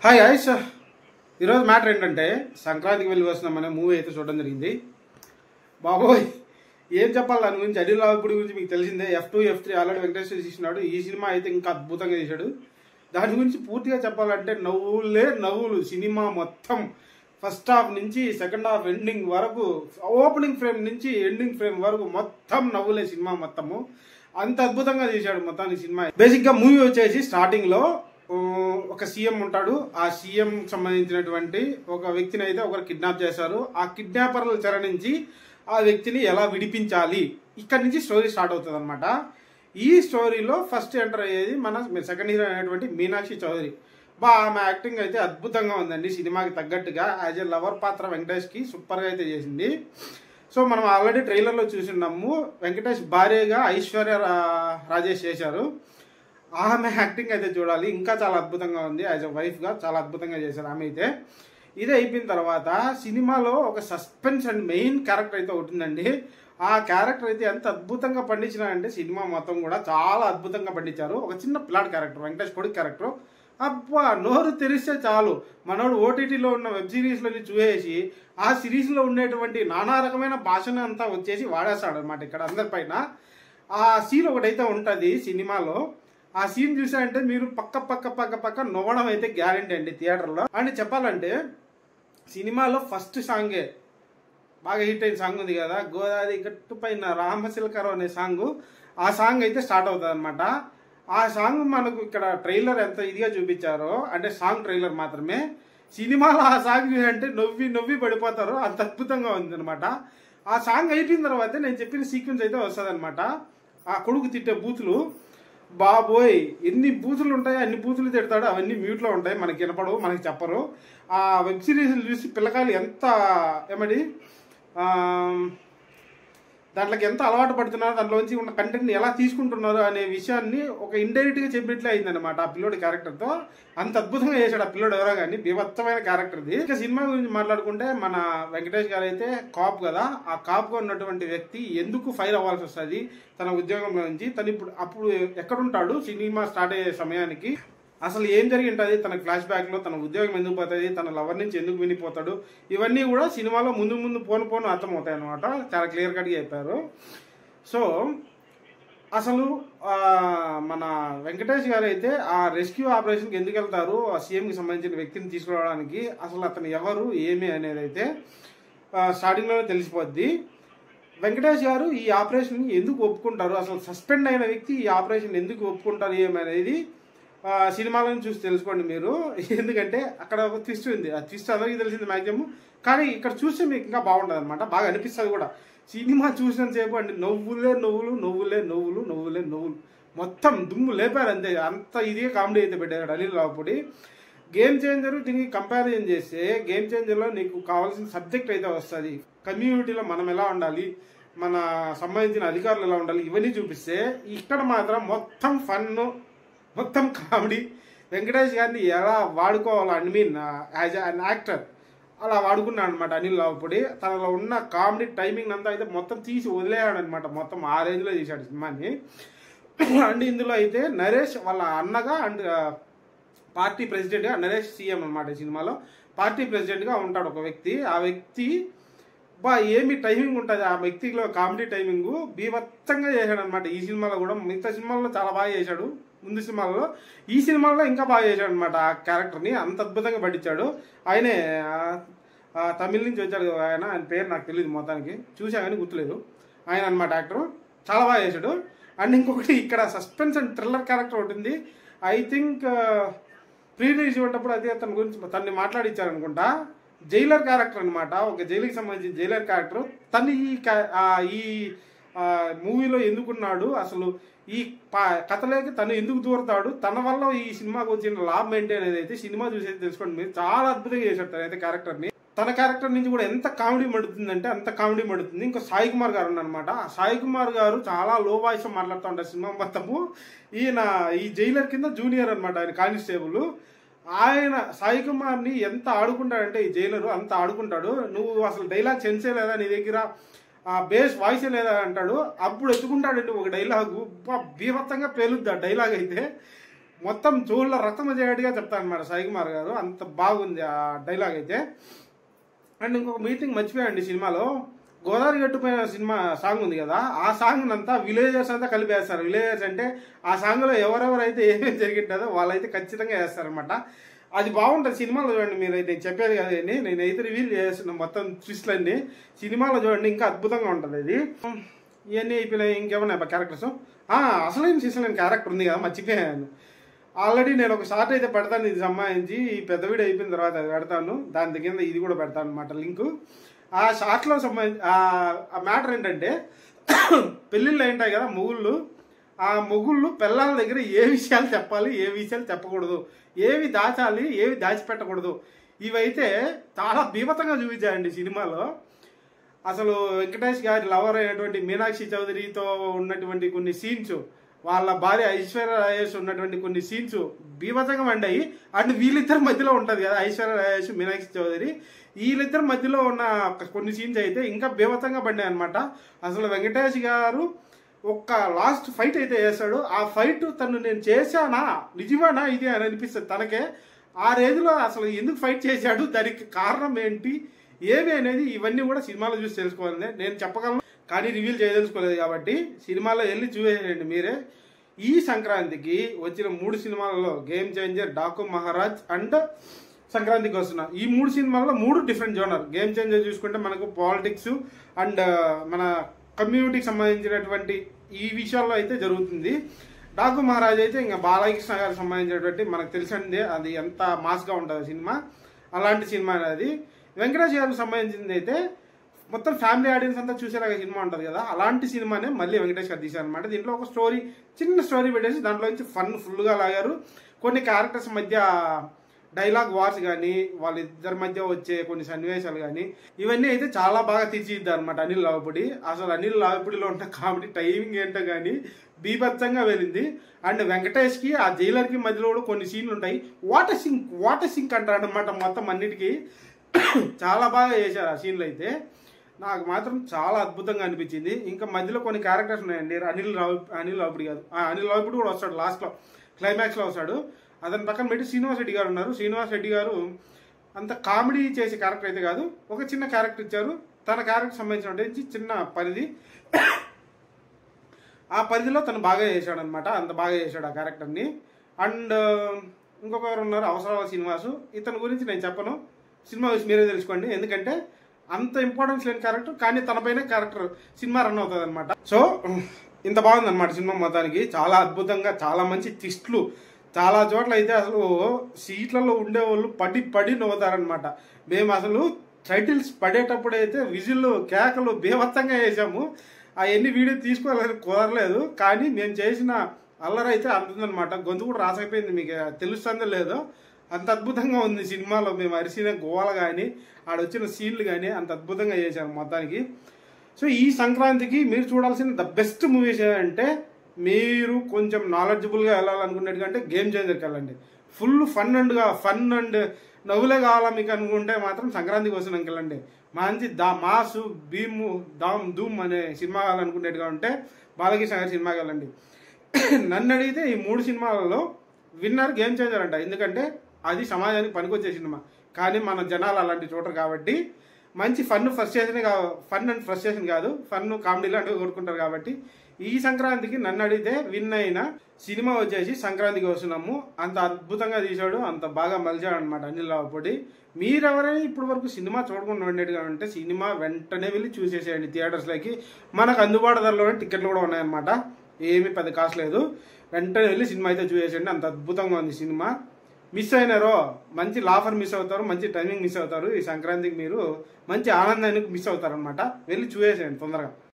Hi ice ఈరోజు matter ఏంటంటే సంక్రాంతికి వెళ్ళి వస్తున్నామనే మూవీ అయితే చూడడం జరిగింది. బాబోయ్ ఏం చెప్పాలి దాని గురించి. అనిల్ రావిపూడి గురించి మీకు తెలిసిందే. F2 F3 ఆల్రెడీ వెంకటేశ్వర తీసినాడు. ఈ సినిమా అయితే ఇంకా అద్భుతంగా చేశాడు. దాని గురించి పూర్తిగా చెప్పాలంటే నవ్వులే నవ్వులు. సినిమా మొత్తం ఫస్ట్ హాఫ్ నుంచి సెకండ్ హాఫ్ ఎండింగ్ వరకు, ఓపెనింగ్ ఫ్రేమ్ నుంచి ఎండింగ్ ఫ్రేమ్ వరకు మొత్తం నవ్వులే సినిమా మొత్తము. అంత అద్భుతంగా చేశాడు మొత్తానికి సినిమా. బేసిక్ గా మూవీ వచ్చేసి స్టార్టింగ్ లో ఒక సీఎం ఉంటాడు. ఆ సీఎం సంబంధించినటువంటి ఒక వ్యక్తిని అయితే ఒకరు కిడ్నాప్ చేశారు. ఆ కిడ్నాపర్ల చెర నుంచి ఆ వ్యక్తిని ఎలా విడిపించాలి, ఇక్కడ నుంచి స్టోరీ స్టార్ట్ అవుతుంది అనమాట. ఈ స్టోరీలో ఫస్ట్ ఎంటర్ అయ్యేది మన సెకండ్ హీరో అయినటువంటి మీనాక్షి చౌదరి. ఆమె యాక్టింగ్ అయితే అద్భుతంగా ఉందండి. సినిమాకి తగ్గట్టుగా యాజ్ ఎ లవర్ పాత్ర వెంకటేష్కి సూపర్గా అయితే చేసింది. సో మనం ఆల్రెడీ ట్రైలర్లో చూసిన్నాము. వెంకటేష్ భార్యగా ఐశ్వర్య రాజేష్ చేశారు. ఆమె యాక్టింగ్ అయితే చూడాలి, ఇంకా చాలా అద్భుతంగా ఉంది. యాజ్ ఎ వైఫ్గా చాలా అద్భుతంగా చేశారు ఆమె అయితే. ఇది అయిపోయిన తర్వాత సినిమాలో ఒక సస్పెన్స్ అండ్ మెయిన్ క్యారెక్టర్ అయితే ఉంటుందండి. ఆ క్యారెక్టర్ అయితే ఎంత అద్భుతంగా పండించినారంటే సినిమా మొత్తం కూడా చాలా అద్భుతంగా పండించారు. ఒక చిన్న పిల్లాడి క్యారెక్టర్, వెంకటేష్ కొడుకు క్యారెక్టర్. అబ్బా నోరు తెరిస్తే చాలు మనోడు ఓటీటీలో ఉన్న వెబ్ సిరీస్లని చూసేసి ఆ సిరీస్లో ఉండేటువంటి నానా రకమైన భాషను అంతా వచ్చేసి వాడేస్తాడు అనమాట ఇక్కడ అందరిపైన. ఆ సీన్ ఒకటైతే ఉంటుంది సినిమాలో. ఆ సీన్ చూసారంటే మీరు పక్క నవ్వడం అయితే గ్యారెంటీ అండి థియేటర్లో. అని చెప్పాలంటే సినిమాలో ఫస్ట్ సాంగే బాగా హిట్ అయిన సాంగ్ ఉంది కదా, గోదావరి గట్టు పైన రామశిల్కరం అనే సాంగ్. ఆ సాంగ్ అయితే స్టార్ట్ అవుతుంది అనమాట. ఆ సాంగ్ మనకు ఇక్కడ ట్రైలర్ ఎంత ఇదిగా చూపించారో, అంటే సాంగ్ ట్రైలర్ మాత్రమే, సినిమాలో ఆ సాంగ్ చూసారంటే నవ్వి పడిపోతారు. అంత అద్భుతంగా ఉంది అనమాట. ఆ సాంగ్ అయిపోయిన తర్వాత నేను చెప్పిన సీక్వెన్స్ అయితే వస్తుంది అనమాట. ఆ కొడుకు తిట్టే బూతులు, బాబోయ్ ఎన్ని బూతులు ఉంటాయి, అన్ని బూతులు తిడతాడు. అవన్నీ మ్యూట్లో ఉంటాయి, మనకి వినపడవు, మనకి చెప్పరు. ఆ వెబ్ సిరీస్లు చూసి పిల్లకాయలు ఎంత ఏమడి దాంట్లోకి ఎంత అలవాటు పడుతున్నారు, దాంట్లోంచి ఉన్న కంటెంట్ని ఎలా తీసుకుంటున్నారు అనే విషయాన్ని ఒక ఇండైరెక్ట్గా చెప్పినట్లే అయిందనమాట ఆ పిల్లోడి క్యారెక్టర్తో. అంత అద్భుతంగా చేశాడు ఆ పిల్లోడు. ఎవరో కానీ బీభత్సమైన క్యారెక్టర్ది. ఇక సినిమా గురించి మాట్లాడుకుంటే మన వెంకటేష్ గారు అయితే కాప్ కదా, ఆ కాప్గా ఉన్నటువంటి వ్యక్తి ఎందుకు ఫైర్ అవ్వాల్సి వస్తుంది తన ఉద్యోగంలో నుంచి. తను అప్పుడు ఎక్కడుంటాడు సినిమా స్టార్ట్ అయ్యే సమయానికి, అసలు ఏం జరిగి ఉంటుంది, తన ఫ్లాష్ బ్యాక్లో తన ఉద్యోగం ఎందుకు పోతుంది, తన లవర్ నుంచి ఎందుకు వినిపోతాడు, ఇవన్నీ కూడా సినిమాలో ముందు పోను అర్థమవుతాయి అనమాట. చాలా క్లియర్ కట్గా చెప్పారు. సో అసలు మన వెంకటేష్ గారు అయితే ఆ రెస్క్యూ ఆపరేషన్కి ఎందుకు వెళ్తారు, ఆ సీఎంకి సంబంధించిన వ్యక్తిని తీసుకురావడానికి, అసలు అతను ఎవరు ఏమి అనేది అయితే స్టార్టింగ్లోనే తెలిసిపోద్ది. వెంకటేష్ గారు ఈ ఆపరేషన్ ఎందుకు ఒప్పుకుంటారు, అసలు సస్పెండ్ అయిన వ్యక్తి ఈ ఆపరేషన్ ఎందుకు ఒప్పుకుంటారు ఏమనేది సినిమాలో చూసి తెలుసుకోండి మీరు. ఎందుకంటే అక్కడ ఒక ట్విస్ట్ ఉంది. ఆ ట్విస్ట్ అందరికీ తెలిసింది మ్యాక్సిమం, కానీ ఇక్కడ చూస్తే మీకు ఇంకా బాగుంటుంది అనమాట. బాగా అనిపిస్తుంది కూడా. సినిమా చూసినంతసేపు అండి నవ్వులే నవ్వులు మొత్తం దుమ్ము లేపారు అంతే. అంత ఇదిగా కామెడీ అయితే పెట్టారు అనిల్ రావిపూడి. గేమ్ చేంజర్ దీనికి కంపారిజన్ చేస్తే గేమ్ చేంజర్లో నీకు కావాల్సిన సబ్జెక్ట్ అయితే వస్తుంది. కమ్యూనిటీలో మనం ఎలా ఉండాలి, మన సంబంధించిన అధికారులు ఎలా ఉండాలి, ఇవన్నీ చూపిస్తే ఇక్కడ మాత్రం మొత్తం ఫన్, మొత్తం కామెడీ. వెంకటేష్ గారిని ఎలా వాడుకోవాలో I mean as an actor అలా వాడుకున్నాడు అనమాట అనిల్ రావిపూడి. తనలో ఉన్న కామెడీ టైమింగ్ అంతా అయితే మొత్తం తీసి వదిలేయాడు అనమాట. మొత్తం ఆ రేంజ్లో చేశాడు సినిమాని. అండ్ ఇందులో అయితే నరేష్ వాళ్ళ అన్నగా అండ్ పార్టీ ప్రెసిడెంట్గా, నరేష్ సీఎం అనమాట ఈ సినిమాలో. పార్టీ ప్రెసిడెంట్గా ఉంటాడు ఒక వ్యక్తి. ఆ వ్యక్తి ఏమి టైమింగ్ ఉంటుంది ఆ వ్యక్తిలో, కామెడీ టైమింగ్ బీభత్సంగా చేశాడు అనమాట. ఈ సినిమాలో కూడా, మిగతా సినిమాల్లో చాలా బాగా చేశాడు ముందు సినిమాల్లో, ఈ సినిమాలో ఇంకా బాగా చేశాడు అనమాట. ఆ క్యారెక్టర్ని అంత అద్భుతంగా పట్టించాడు. ఆయనే తమిళ నుంచి వచ్చాడు ఆయన పేరు నాకు తెలియదు, మొత్తానికి చూసా కానీ గుర్తులేదు. ఆయన అనమాట యాక్టర్, చాలా బాగా చేశాడు. అండ్ ఇంకొకటి ఇక్కడ సస్పెన్స్ అండ్ థ్రిల్లర్ క్యారెక్టర్ ఉంటుంది. ఐ థింక్ ప్రీ రిలీజ్ ఉన్నప్పుడు అదే తన గురించి తన్ని మాట్లాడిచ్చారనుకుంటా. జైలర్ క్యారెక్టర్ అనమాట, ఒక జైలుకి సంబంధించిన జైలర్ క్యారెక్టర్. తను ఈ మూవీలో ఎందుకున్నాడు, అసలు ఈ కథలోకి తను ఎందుకు దూరతాడు, తన వల్ల ఈ సినిమాకి వచ్చిన లాభం ఏంటి అనేది అయితే సినిమా చూసేది తెలుసుకోండి మీరు. చాలా అద్భుతంగా చేశాడు తనైతే క్యారెక్టర్ని. తన క్యారెక్టర్ నుంచి కూడా ఎంత కామెడీ మడుతుందంటే అంత కామెడీ మడుతుంది. ఇంకా సాయి కుమార్ గారు ఉన్నారనమాట. సాయి కుమార్ గారు చాలా లో వాయిస్ మాట్లాడుతూ ఉంటారు సినిమా మొత్తము. ఈయన ఈ జైలర్ కింద జూనియర్ అనమాట, ఆయన కానిస్టేబుల్. ఆయన సాయి కుమార్ని ఎంత ఆడుకుంటాడంటే ఈ జైలరు అంత ఆడుకుంటాడు. నువ్వు అసలు డైలాగ్ సెన్సే లేదా నీ దగ్గర, బేస్ వాయిసే లేదా అంటాడు. అప్పుడు ఎత్తుకుంటాడండి ఒక డైలాగు, బీభత్సంగా పేలుద్ది ఆ డైలాగ్ అయితే. మొత్తం చెవుల్లో రక్తం వచ్చేటట్టుగా చెప్తాను అనమాట సాయి కుమార్ గారు. అంత బాగుంది ఆ డైలాగ్ అయితే. అండ్ ఇంకొక మీటింగ్ మర్చిపోయండి, సినిమాలో గోదావరి గట్టుపైన సినిమా సాంగ్ ఉంది కదా, ఆ సాంగ్ అంతా విలేజర్స్ అంతా కలిపేస్తారు. విలేజర్స్ అంటే ఆ సాంగ్లో ఎవరెవరైతే ఏమేమి జరిగింటుందో వాళ్ళైతే ఖచ్చితంగా వేస్తారనమాట. అది బాగుంటుంది సినిమాలో చూడండి. మీరైతే చెప్పేది కదండి, నేనైతే రివీల్ చేస్తున్నాను మొత్తం ట్విస్ట్లన్నీ. సినిమాలో చూడండి ఇంకా అద్భుతంగా ఉంటుంది ఇది. ఇవన్నీ అయిపోయినాయి. ఇంకేమన్నా క్యారెక్టర్స్ అసలైన సీసన్ క్యారెక్టర్ ఉంది కదా, మర్చిపోయాను. ఆల్రెడీ నేను ఒక షార్ట్ అయితే పెడతాను ఇది సంబంధించి, ఈ పెద్ద వీడియో అయిపోయిన తర్వాత అది పెడతాను. దాని కింద ఇది కూడా పెడతాను అనమాట లింకు. ఆ షార్ట్లో సంబంధించి ఆ మ్యాటర్ ఏంటంటే పెళ్ళిళ్ళు ఉంటాయి కదా మొగుళ్ళు, ఆ మొగుళ్ళు పిల్లల దగ్గర ఏ విషయాలు చెప్పాలి, ఏ విషయాలు చెప్పకూడదు, ఏవి దాచాలి, ఏవి దాచిపెట్టకూడదు, ఇవైతే చాలా బీభత్సంగా చూపించాయండి సినిమాలో. అసలు వెంకటేష్ గారి లవర్ అయినటువంటి మీనాక్షి చౌదరితో ఉన్నటువంటి కొన్ని సీన్స్, వాళ్ళ భార్య ఐశ్వర్య రాజేష్ ఉన్నటువంటి కొన్ని సీన్స్ బీభత్సంగా వండాయి. అండ్ వీళ్ళిద్దరి మధ్యలో ఉంటుంది కదా ఐశ్వర్య రాజేష్ మీనాక్షి చౌదరి, వీళ్ళిద్దరి మధ్యలో ఉన్న కొన్ని సీన్స్ అయితే ఇంకా బీభత్సంగా పడ్డాయి అనమాట. అసలు వెంకటేష్ గారు ఒక్క లాస్ట్ ఫైట్ అయితే చేస్తాడు. ఆ ఫైట్ తను నేను చేశానా, నిజమేనా ఇది అని అనిపిస్తుంది తనకే. ఆ రేంజ్లో అసలు ఎందుకు ఫైట్ చేశాడు, దానికి కారణం ఏంటి, ఏమి అనేది ఇవన్నీ కూడా సినిమాలో చూసి తెలుసుకోవాలని నేను చెప్పగలను, కానీ రివీల్ చేయదలుచుకోలేదు. కాబట్టి సినిమాలో వెళ్ళి చూసేయండి మీరే. ఈ సంక్రాంతికి వచ్చిన 3 సినిమాలలో game changer, Daaku Maharaj and సంక్రాంతికి వస్తున్నా ఈ 3 సినిమాల్లో 3 డిఫరెంట్ జోనర్. గేమ్ చేంజర్ చూసుకుంటే మనకు పాలిటిక్స్ అండ్ మన కమ్యూనిటీకి సంబంధించినటువంటి ఈ విషయాల్లో అయితే జరుగుతుంది. డాకు మహారాజ్ అయితే ఇంకా బాలకృష్ణ గారికి సంబంధించినటువంటి మనకు తెలిసిందే అది ఎంత మాస్గా ఉంటుంది సినిమా, అలాంటి సినిమా అనేది. వెంకటేష్ గారికి సంబంధించింది అయితే మొత్తం ఫ్యామిలీ ఆడియన్స్ అంతా చూసేలాగా సినిమా ఉంటుంది కదా, అలాంటి సినిమానే మళ్ళీ వెంకటేష్ గారు తీశారనమాట. దీంట్లో ఒక స్టోరీ, చిన్న స్టోరీ పెట్టేసి దాంట్లో నుంచి ఫన్ ఫుల్గా లాగారు. కొన్ని క్యారెక్టర్స్ మధ్య డైలాగ్ వార్స్ కానీ, వాళ్ళిద్దరి మధ్య వచ్చే కొన్ని సన్నివేశాలు కానీ, ఇవన్నీ అయితే చాలా బాగా తీర్చిదిద్దారు అనమాట అనిల్ రావిపూడి. అసలు అనిల్ రావిపూడిలో ఉన్న కామెడీ టైమింగ్ ఏంటో కానీ బీభత్సంగా వెళ్ళింది. అండ్ వెంకటేష్కి ఆ జైలర్కి మధ్యలో కూడా కొన్ని సీన్లు ఉంటాయి. వాటర్ సింక్ అంటారు అనమాట మొత్తం అన్నిటికీ. చాలా బాగా చేశారు ఆ సీన్లు అయితే, నాకు మాత్రం చాలా అద్భుతంగా అనిపించింది. ఇంకా మధ్యలో కొన్ని క్యారెక్టర్స్ ఉన్నాయండి. అనిల్ రావిపూడి కాదు, అనిల్ రావిపూడి కూడా వస్తాడు లాస్ట్లో, క్లైమాక్స్లో వస్తాడు. అతని పక్కన పెట్టి శ్రీనివాస్ రెడ్డి గారు ఉన్నారు. శ్రీనివాస్ రెడ్డి గారు అంత కామెడీ చేసే క్యారెక్టర్ అయితే కాదు, ఒక చిన్న క్యారెక్టర్ ఇచ్చారు. తన క్యారెక్టర్ సంబంధించినటువంటి చిన్న పరిధి, ఆ పరిధిలో తను బాగా చేశాడు అనమాట. అంత బాగా చేశాడు ఆ క్యారెక్టర్ని. అండ్ ఇంకొకరు ఉన్నారు అవసరాల శ్రీనివాసు. ఇతని గురించి నేను చెప్పను, సినిమా చూసి మీరే తెలుసుకోండి. ఎందుకంటే అంత ఇంపార్టెన్స్ లేని క్యారెక్టర్, కానీ తనపైన క్యారెక్టర్ సినిమా రన్ అవుతుంది అనమాట. సో ఇంత బాగుంది అనమాట సినిమా మొత్తానికి. చాలా అద్భుతంగా, చాలా మంచి ట్విస్ట్లు. చాలా చోట్ల అయితే అసలు సీట్లలో ఉండేవాళ్ళు పడి నవ్వుతారనమాట. మేము అసలు టైటిల్స్ పడేటప్పుడు అయితే విజిల్లు, కేకలు బీభత్సంగా వేసాము. అవన్నీ వీడియో తీసుకోవాలని కుదరలేదు, కానీ మేము చేసిన అల్లరి అయితే అంతుందనమాట. గొంతు కూడా రాసైపోయింది, మీకు తెలుస్తుందో లేదో, అంత అద్భుతంగా ఉంది సినిమాలో. మేము అరిసిన గోవాలు కానీ, ఆడొచ్చిన సీన్లు కానీ అంత అద్భుతంగా చేశాము మొత్తానికి. సో ఈ సంక్రాంతికి మీరు చూడాల్సిన ద బెస్ట్ మూవీస్ ఏంటంటే, మీరు కొంచెం నాలెడ్జబుల్గా వెళ్ళాలనుకున్నట్టుగా గేమ్ చేంజర్కి వెళ్ళండి. ఫుల్ ఫన్ అండ్ నవ్వులే కావాలా మీకు అనుకుంటే మాత్రం సంక్రాంతికి వస్తున్నాకి వెళ్ళండి. మంచి మాసు భీము ధూమ్ అనే సినిమా కావాలనుకునేట్టుగా ఉంటే బాలకృష్ణ గారి సినిమాకి వెళ్ళండి. నన్ను అడిగితే ఈ 3 సినిమాలలో విన్నర్ గేమ్ చేంజర్ అంట. ఎందుకంటే అది సమాజానికి పనికొచ్చే సినిమా, కానీ మన జనాలు అలాంటి చూడరు. కాబట్టి మంచి ఫన్ అండ్ ఫ్రస్ట్రేషన్ కాదు, ఫన్ కామెడీ లాంటివి కోరుకుంటారు. కాబట్టి ఈ సంక్రాంతికి నన్ను అడిగితే విన్ అయిన సినిమా వచ్చేసి సంక్రాంతికి వస్తున్నాము. అంత అద్భుతంగా తీశాడు, అంత బాగా మలిచాడు అనమాట అనిల్ రావిపూడి. మీరెవరైనా ఇప్పటి వరకు సినిమా చూడకుండా ఉండేట్టుగా ఉంటే సినిమా వెంటనే వెళ్ళి చూసేసేయండి థియేటర్స్లోకి. మనకు అందుబాటు ధరలోనే టికెట్లు కూడా ఉన్నాయన్నమాట, ఏమీ పెద్ద కాస్ట్ లేదు. వెంటనే వెళ్ళి సినిమా అయితే చూసేసేయండి, అంత అద్భుతంగా ఉంది సినిమా. మిస్ అయినారో మంచి లాఫర్ మిస్ అవుతారు, మంచి టైమింగ్ మిస్ అవుతారు. ఈ సంక్రాంతికి మీరు మంచి ఆనందానికి మిస్ అవుతారు అనమాట. వెళ్ళి చూసేసేయండి తొందరగా.